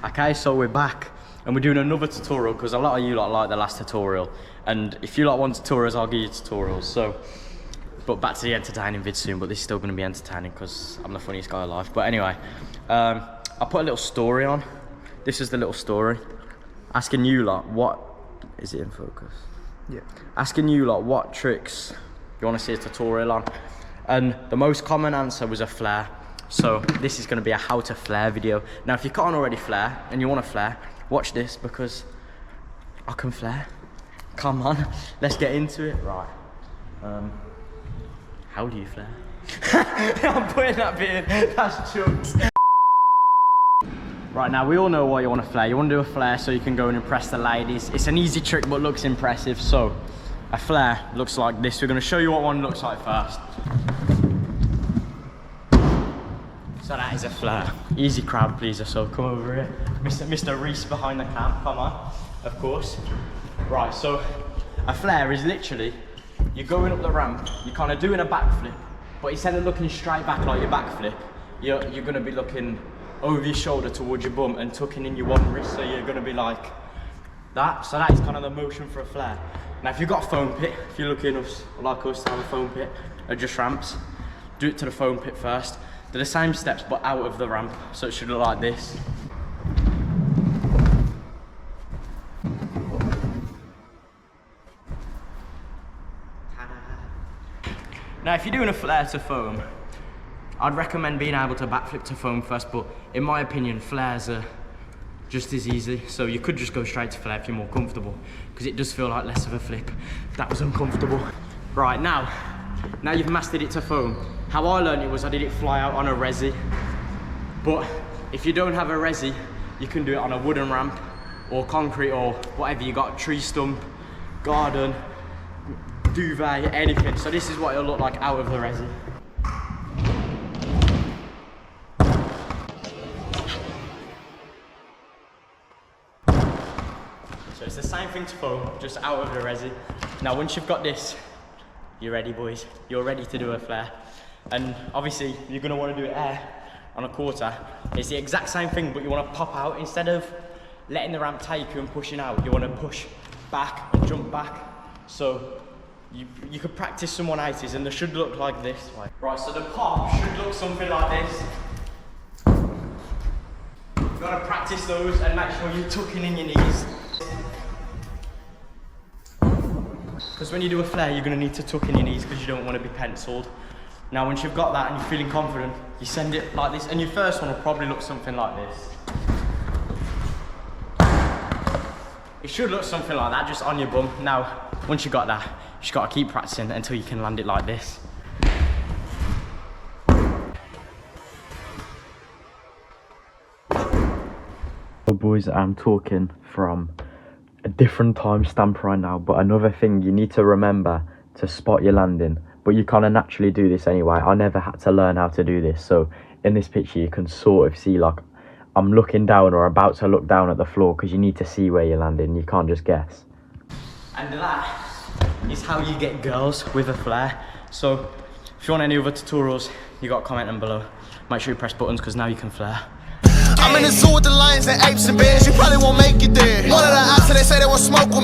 Okay, so we're back and we're doing another tutorial because a lot of you like the last tutorial, and if you want tutorials, I'll give you tutorials. So, but back to the entertaining vid soon, but this is still going to be entertaining because I'm the funniest guy alive. But anyway, I put a little story on. This is the little story asking you what is it in focus? Yeah. Asking you what tricks you want to see a tutorial on, and the most common answer was a Flair. So this is going to be a how to Flair video. Now if you can't already Flair and you want to Flair, watch this because I can Flair. Come on, let's get into it. Right, how do you Flair? I'm putting that bit in, that's jokes. Right, now we all know what you want to Flair. You want to do a Flair so you can go and impress the ladies. It's an easy trick but looks impressive. So a Flair looks like this. We're going to show you what one looks like first. So that is a Flair. Easy crowd pleaser, so come over here. Mr. Reese behind the cam, come on, of course. Right, so a Flair is literally, you're going up the ramp, you're kind of doing a backflip, but instead of looking straight back like your backflip, you're going to be looking over your shoulder towards your bum and tucking in your one wrist, so you're going to be like that. So that is kind of the motion for a Flair. Now if you've got a foam pit, if you're lucky enough like us to have a foam pit, or just ramps, do it to the foam pit first. Do the same steps but out of the ramp, so it should look like this. Now if you're doing a Flair to foam, I'd recommend being able to backflip to foam first, but in my opinion Flairs are just as easy, so you could just go straight to Flair if you're more comfortable, because it does feel like less of a flip. That was uncomfortable. Right, now you've mastered it to foam. How I learned it was I did it fly out on a resi, but if you don't have a resi, you can do it on a wooden ramp or concrete or whatever you got, tree stump, garden, duvet, anything. So this is what it'll look like out of the resi. So it's the same thing to foam, just out of the resi. Now once you've got this, you're ready boys, you're ready to do a Flair. And obviously you're going to want to do it air on a quarter. It's the exact same thing, but you want to pop out. Instead of letting the ramp take you and pushing out, you want to push back and jump back. So you could practice some 180s and they should look like this. Right, so the pop should look something like this. You've got to practice those and make sure you're tucking in your knees. Because when you do a Flair, you're going to need to tuck in your knees because you don't want to be penciled. Now once you've got that and you're feeling confident, you send it like this, and your first one will probably look something like this. It should look something like that, just on your bum. Now, once you've got that, you just got to keep practicing until you can land it like this. So boys, I'm talking from a different time stamp right now, but another thing you need to remember to spot your landing. But you kind of naturally do this anyway. I never had to learn how to do this. So in this picture, you can sort of see like I'm looking down or about to look down at the floor, because you need to see where you're landing. You can't just guess. And that is how you get girls with a Flair. So if you want any other tutorials, you got to comment them below. Make sure you press buttons because now you can Flair. I'm in the zoo with the lions and apes and bears. You probably won't make it there. One of the options, they say they want smoke with me.